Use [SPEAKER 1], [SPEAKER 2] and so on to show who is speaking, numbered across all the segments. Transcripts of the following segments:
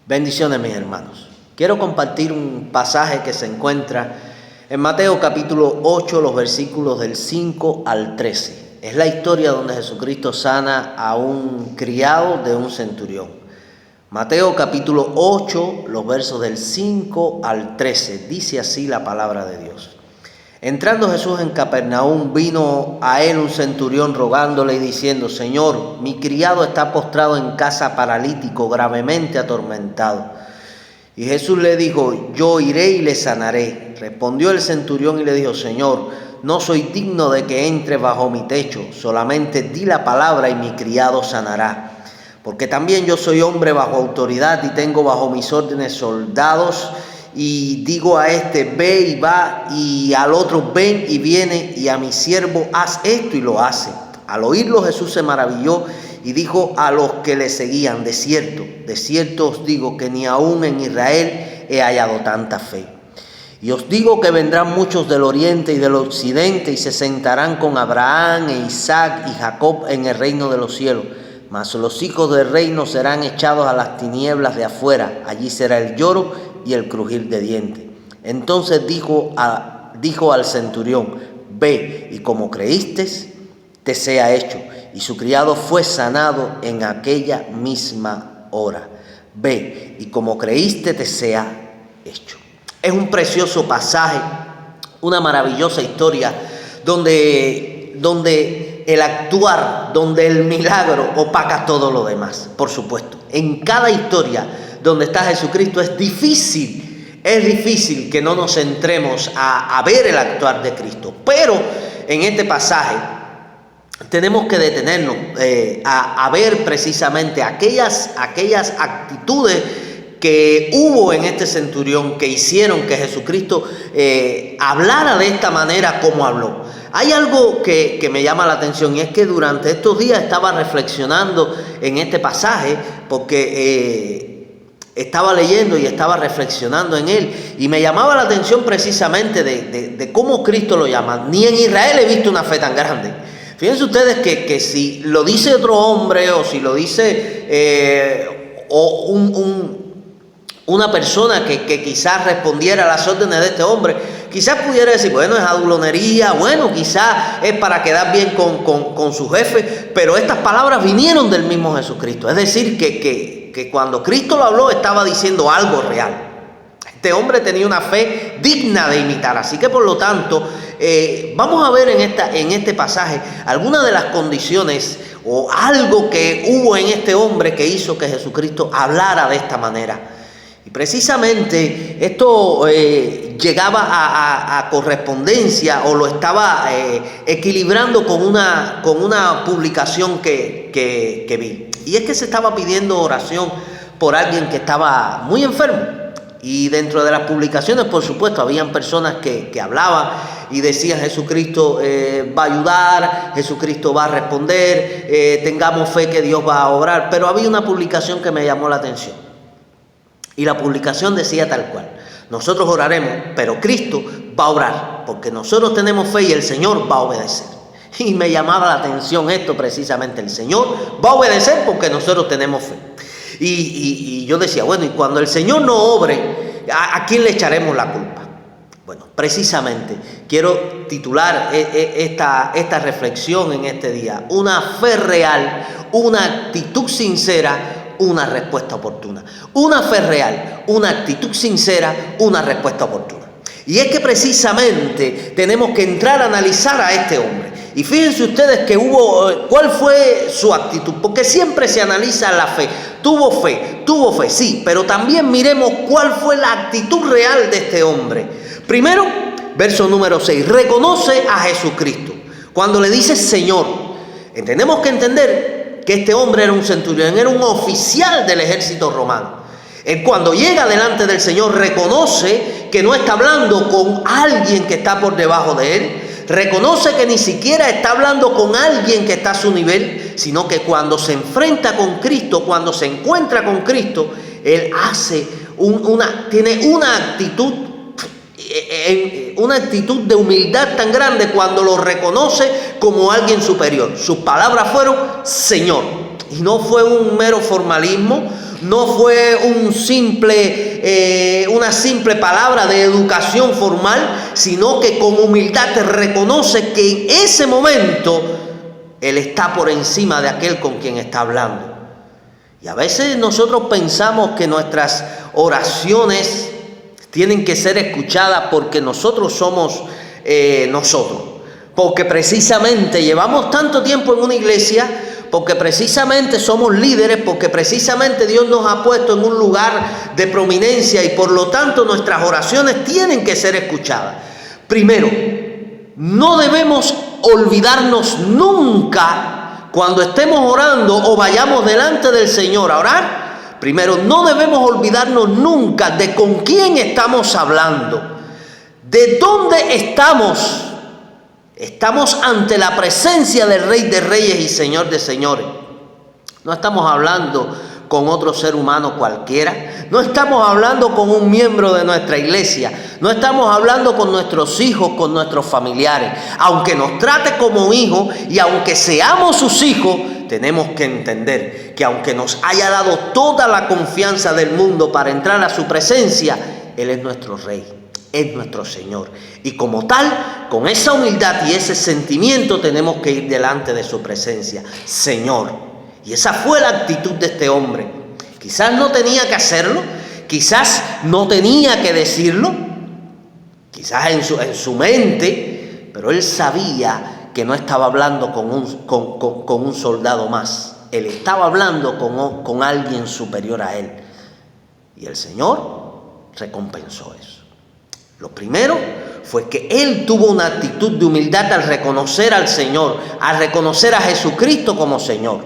[SPEAKER 1] Bendiciones, mis hermanos. Quiero compartir un pasaje que se encuentra en Mateo capítulo 8, los versículos del 5 al 13. Es la historia donde Jesucristo sana a un criado de un centurión. Mateo capítulo 8, los versos del 5 al 13. Dice así la palabra de Dios. Entrando Jesús en Capernaum, vino a él un centurión rogándole y diciendo: Señor, mi criado está postrado en casa paralítico, gravemente atormentado. Y Jesús le dijo: yo iré y le sanaré. Respondió el centurión y le dijo: Señor, no soy digno de que entre bajo mi techo, solamente di la palabra y mi criado sanará. Porque también yo soy hombre bajo autoridad y tengo bajo mis órdenes soldados, y digo a este: ve y va, y al otro: ven y viene, y a mi siervo: haz esto, y lo hace. Al oírlo Jesús se maravilló y dijo a los que le seguían: de cierto os digo que ni aún en Israel he hallado tanta fe. Y os digo que vendrán muchos del oriente y del occidente y se sentarán con Abraham e Isaac y Jacob en el reino de los cielos. Mas los hijos del reino serán echados a las tinieblas de afuera. Allí será el lloro y el crujir de dientes. Entonces dijo al centurión: ve, y como creíste, te sea hecho. Y su criado fue sanado en aquella misma hora. Ve, y como creíste, te sea hecho. Es un precioso pasaje, una maravillosa historia donde el actuar, donde el milagro opaca todo lo demás. Por supuesto, en cada historia donde está Jesucristo es difícil que no nos centremos a ver el actuar de Cristo. Pero en este pasaje tenemos que detenernos a ver precisamente aquellas actitudes que hubo en este centurión que hicieron que Jesucristo hablara de esta manera como habló. Hay algo que me llama la atención, y es que durante estos días estaba reflexionando en este pasaje, porque estaba leyendo y estaba reflexionando en él, y me llamaba la atención precisamente de cómo Cristo lo llama. Ni en Israel he visto una fe tan grande. Fíjense ustedes que si lo dice otro hombre, o si lo dice una persona que quizás respondiera a las órdenes de este hombre, quizás pudiera decir: bueno, es adulonería, bueno, quizás es para quedar bien con su jefe. Pero estas palabras vinieron del mismo Jesucristo. Es decir, que cuando Cristo lo habló, estaba diciendo algo real. Este hombre tenía una fe digna de imitar. Así que, por lo tanto, vamos a ver en este pasaje algunas de las condiciones o algo que hubo en este hombre que hizo que Jesucristo hablara de esta manera. Y precisamente esto llegaba a correspondencia, o lo estaba equilibrando con una publicación que vi. Y es que se estaba pidiendo oración por alguien que estaba muy enfermo. Y dentro de las publicaciones, por supuesto, habían personas que hablaban y decían: Jesucristo va a ayudar, Jesucristo va a responder, tengamos fe que Dios va a obrar. Pero había una publicación que me llamó la atención. Y la publicación decía tal cual: nosotros oraremos, pero Cristo va a obrar, porque nosotros tenemos fe y el Señor va a obedecer. Y me llamaba la atención esto precisamente: el Señor va a obedecer porque nosotros tenemos fe. Y yo decía: bueno, y cuando el Señor no obre, ¿a quién le echaremos la culpa? Bueno, precisamente quiero titular esta reflexión en este día: una fe real, una actitud sincera, una respuesta oportuna. Una fe real, una actitud sincera, una respuesta oportuna. Y es que precisamente tenemos que entrar a analizar a este hombre. Y fíjense ustedes que ¿cuál fue su actitud? Porque siempre se analiza la fe. Tuvo fe, sí, pero también miremos cuál fue la actitud real de este hombre. Primero, verso número 6, reconoce a Jesucristo. Cuando le dice Señor, tenemos que entender que este hombre era un centurión, era un oficial del ejército romano. Él, cuando llega delante del Señor, reconoce que no está hablando con alguien que está por debajo de él. Reconoce que ni siquiera está hablando con alguien que está a su nivel, sino que cuando se enfrenta con Cristo, cuando se encuentra con Cristo, él tiene una actitud de humildad tan grande cuando lo reconoce como alguien superior. Sus palabras fueron Señor. Y no fue un mero formalismo, no fue una simple palabra de educación formal, sino que con humildad te reconoce que en ese momento Él está por encima de aquel con quien está hablando. Y a veces nosotros pensamos que nuestras oraciones tienen que ser escuchadas porque nosotros somos nosotros. Porque precisamente llevamos tanto tiempo en una iglesia, porque precisamente somos líderes, porque precisamente Dios nos ha puesto en un lugar de prominencia y por lo tanto nuestras oraciones tienen que ser escuchadas. Primero, no debemos olvidarnos nunca cuando estemos orando o vayamos delante del Señor a orar. Primero, no debemos olvidarnos nunca de con quién estamos hablando, de dónde estamos. Estamos ante la presencia del Rey de Reyes y Señor de Señores. No estamos hablando con otro ser humano cualquiera. No estamos hablando con un miembro de nuestra iglesia. No estamos hablando con nuestros hijos, con nuestros familiares. Aunque nos trate como hijos y aunque seamos sus hijos, tenemos que entender que aunque nos haya dado toda la confianza del mundo para entrar a su presencia, Él es nuestro Rey. Es nuestro Señor. Y como tal, con esa humildad y ese sentimiento tenemos que ir delante de su presencia. Señor. Y esa fue la actitud de este hombre. Quizás no tenía que hacerlo. Quizás no tenía que decirlo. Quizás en su mente. Pero él sabía que no estaba hablando con un soldado más. Él estaba hablando con alguien superior a él. Y el Señor recompensó eso. Lo primero fue que él tuvo una actitud de humildad al reconocer al Señor, al reconocer a Jesucristo como Señor.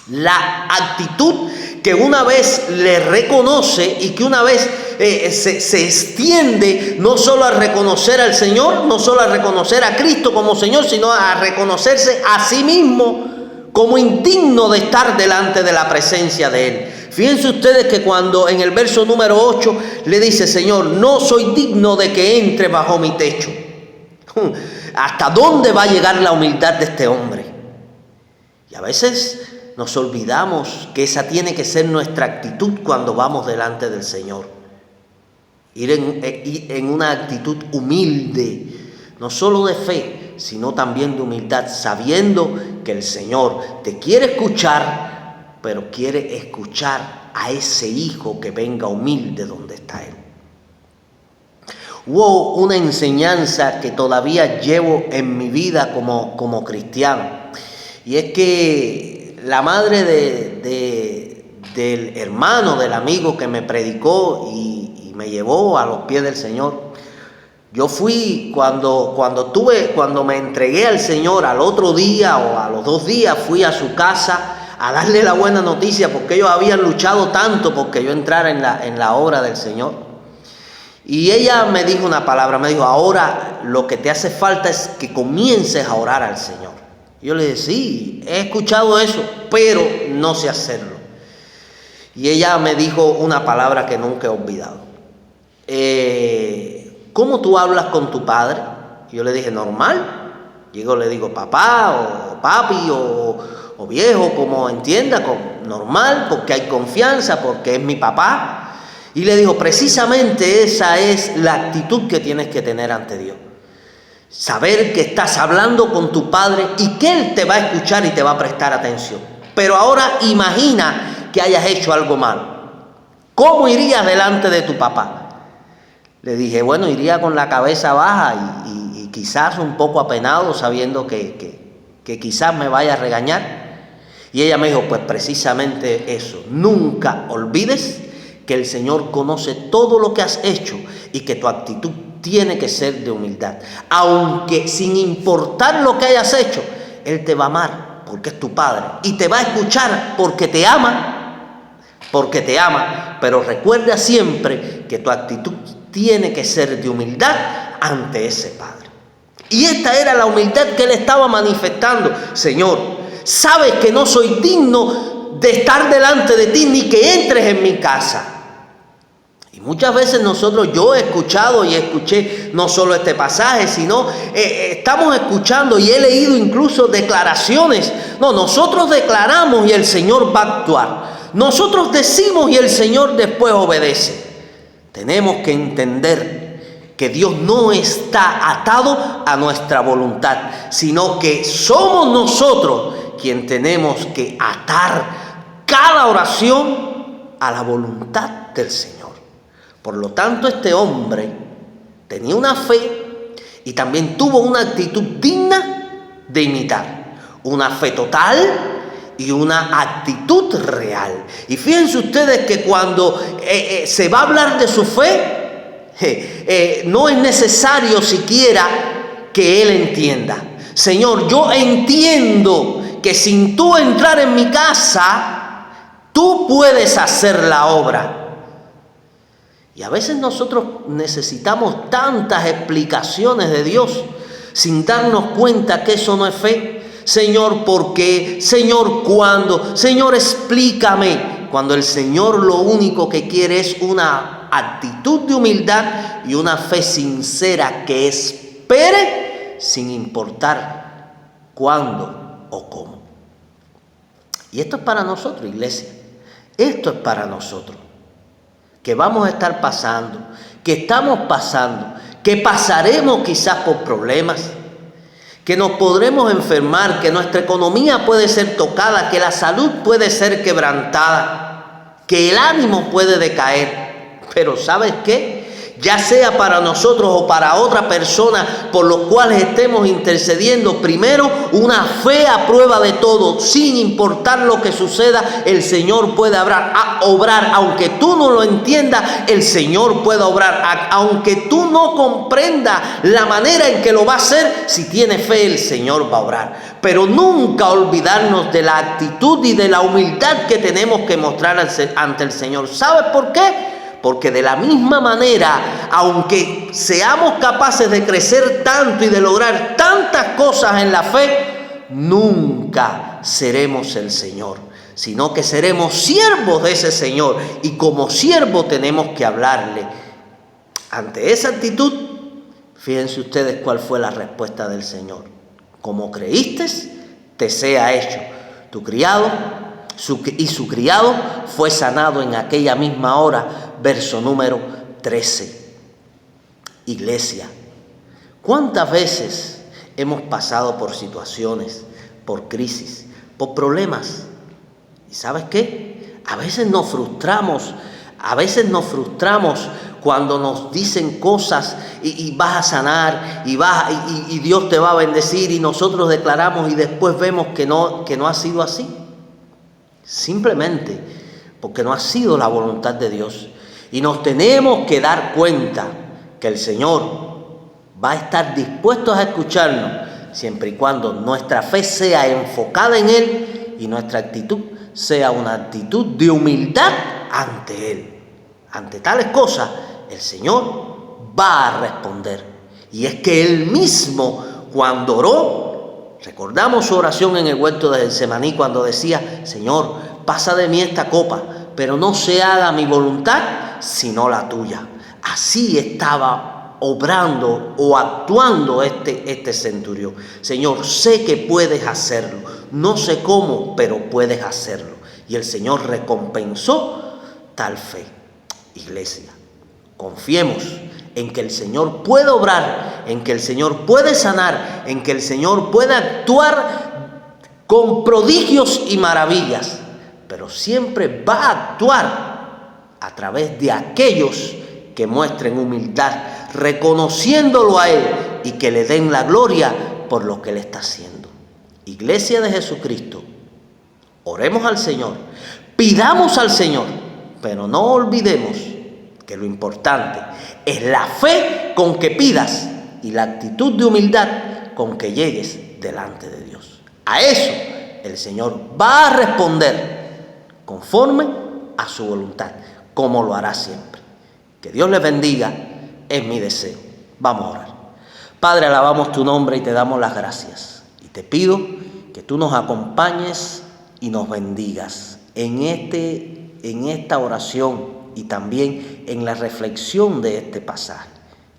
[SPEAKER 1] La actitud que una vez le reconoce y que una vez se extiende no solo a reconocer al Señor, no solo a reconocer a Cristo como Señor, sino a reconocerse a sí mismo como indigno de estar delante de la presencia de Él. Fíjense ustedes que cuando en el verso número 8 le dice, Señor, no soy digno de que entre bajo mi techo. ¿Hasta dónde va a llegar la humildad de este hombre? Y a veces nos olvidamos que esa tiene que ser nuestra actitud cuando vamos delante del Señor. Ir en una actitud humilde, no solo de fe, sino también de humildad, sabiendo que el Señor te quiere escuchar, pero quiere escuchar a ese hijo que venga humilde donde está Él. Hubo una enseñanza que todavía llevo en mi vida como cristiano, y es que la madre del hermano, del amigo que me predicó y me llevó a los pies del Señor, yo fui cuando me entregué al Señor, al otro día o a los 2 días fui a su casa a darle la buena noticia, porque ellos habían luchado tanto porque yo entrara en la obra del Señor. Y ella me dijo una palabra, me dijo, ahora lo que te hace falta es que comiences a orar al Señor. Y yo le dije, sí, he escuchado eso, pero no sé hacerlo. Y ella me dijo una palabra que nunca he olvidado. ¿Cómo tú hablas con tu padre? Y yo le dije, normal. Yo le digo papá o papi o viejo, como entienda, normal, porque hay confianza, porque es mi papá. Y le digo, precisamente esa es la actitud que tienes que tener ante Dios. Saber que estás hablando con tu padre y que Él te va a escuchar y te va a prestar atención. Pero ahora imagina que hayas hecho algo malo. ¿Cómo irías delante de tu papá? Le dije, bueno, iría con la cabeza baja y quizás un poco apenado, sabiendo que quizás me vaya a regañar. Y ella me dijo, pues precisamente eso, nunca olvides que el Señor conoce todo lo que has hecho y que tu actitud tiene que ser de humildad. Aunque sin importar lo que hayas hecho, Él te va a amar porque es tu Padre y te va a escuchar porque te ama, pero recuerda siempre que tu actitud tiene que ser de humildad ante ese Padre. Y esta era la humildad que Él estaba manifestando. Señor, sabes que no soy digno de estar delante de ti ni que entres en mi casa. Y muchas veces yo he escuchado y escuché no solo este pasaje, sino estamos escuchando y he leído incluso declaraciones. No, nosotros declaramos y el Señor va a actuar. Nosotros decimos y el Señor después obedece. Tenemos que entender que Dios no está atado a nuestra voluntad, sino que somos nosotros quien tenemos que atar cada oración a la voluntad del Señor. Por lo tanto, este hombre tenía una fe y también tuvo una actitud digna de imitar. Una fe total y una actitud real. Y fíjense ustedes que cuando se va a hablar de su fe, no es necesario siquiera que él entienda. Señor, yo entiendo que sin tú entrar en mi casa, tú puedes hacer la obra. Y a veces nosotros necesitamos tantas explicaciones de Dios sin darnos cuenta que eso no es fe. Señor, ¿por qué? Señor, ¿cuándo? Señor, explícame. Cuando el Señor lo único que quiere es una actitud de humildad y una fe sincera que espere sin importar cuándo o cómo. Y esto es para nosotros, iglesia. Esto es para nosotros. Que vamos a estar pasando, que estamos pasando, que pasaremos quizás por problemas, que nos podremos enfermar, que nuestra economía puede ser tocada, que la salud puede ser quebrantada, que el ánimo puede decaer. Pero ¿sabes qué? Ya sea para nosotros o para otra persona por los cuales estemos intercediendo, primero una fe a prueba de todo, sin importar lo que suceda, el Señor puede obrar, aunque tú no lo entiendas, el Señor puede obrar, aunque tú no comprendas la manera en que lo va a hacer, si tienes fe el Señor va a obrar. Pero nunca olvidarnos de la actitud y de la humildad que tenemos que mostrar ante el Señor. ¿Sabes por qué? Porque de la misma manera, aunque seamos capaces de crecer tanto y de lograr tantas cosas en la fe, nunca seremos el Señor, sino que seremos siervos de ese Señor. Y como siervo tenemos que hablarle. Ante esa actitud, fíjense ustedes cuál fue la respuesta del Señor. Como creíste, te sea hecho. Tu criado y su criado fue sanado en aquella misma hora. Verso número 13. Iglesia, ¿cuántas veces hemos pasado por situaciones, por crisis, por problemas? ¿Y sabes qué? A veces nos frustramos cuando nos dicen cosas y vas a sanar y Dios te va a bendecir y nosotros declaramos y después vemos que no ha sido así. Simplemente porque no ha sido la voluntad de Dios. Y nos tenemos que dar cuenta que el Señor va a estar dispuesto a escucharnos siempre y cuando nuestra fe sea enfocada en Él y nuestra actitud sea una actitud de humildad ante Él. Ante tales cosas, el Señor va a responder. Y es que Él mismo, cuando oró, recordamos su oración en el huerto de Getsemaní cuando decía: Señor, pasa de mí esta copa, pero no se haga mi voluntad, sino la tuya. Así estaba obrando o actuando este centurión. Señor, sé que puedes hacerlo. No sé cómo, pero puedes hacerlo. Y el Señor recompensó tal fe. Iglesia, confiemos en que el Señor puede obrar, en que el Señor puede sanar, en que el Señor puede actuar con prodigios y maravillas, pero siempre va a actuar a través de aquellos que muestren humildad, reconociéndolo a Él y que le den la gloria por lo que Él está haciendo. Iglesia de Jesucristo, oremos al Señor, pidamos al Señor, pero no olvidemos que lo importante es la fe con que pidas y la actitud de humildad con que llegues delante de Dios. A eso el Señor va a responder conforme a su voluntad, como lo hará siempre. Que Dios les bendiga, es mi deseo. Vamos a orar. Padre, alabamos tu nombre y te damos las gracias. Y te pido que tú nos acompañes y nos bendigas en esta oración y también en la reflexión de este pasaje.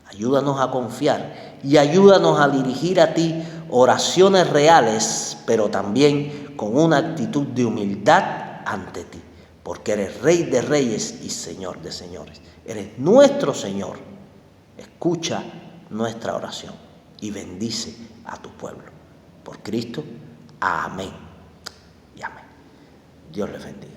[SPEAKER 1] Ayúdanos a confiar y ayúdanos a dirigir a ti oraciones reales, pero también con una actitud de humildad ante ti. porque eres Rey de reyes y Señor de señores. Eres nuestro Señor. Escucha nuestra oración y bendice a tu pueblo. Por Cristo, amén y amén. Dios les bendiga.